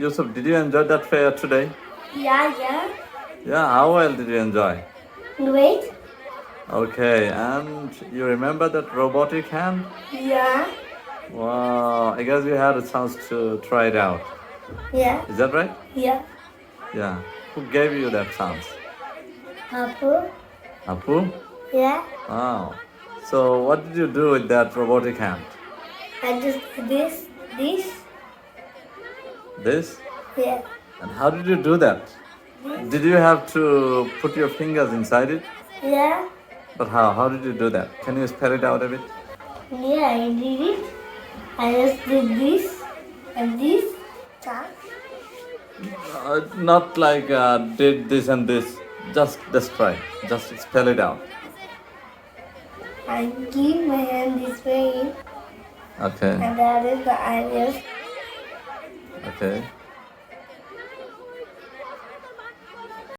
Yusuf, did you enjoy that fair today? Yeah. Yeah, how well did you enjoy? Great. Okay, and you remember that robotic hand? Yeah. Wow, I guess you had a chance to try it out. Yeah. Is that right? Yeah. Yeah. Who gave you that chance? Apple. Apu? Yeah. Wow. So, what did you do with that robotic hand? I just this. This? Yeah. And how did you do that? Did you have to put your fingers inside it? Yeah. But how? How did you do that? Can you spell it out a bit? Yeah, I did it. I just did this and this. Not like did this and this. Just try. Just spell it out. I keep my hand this way Okay. and that is the I just Okay.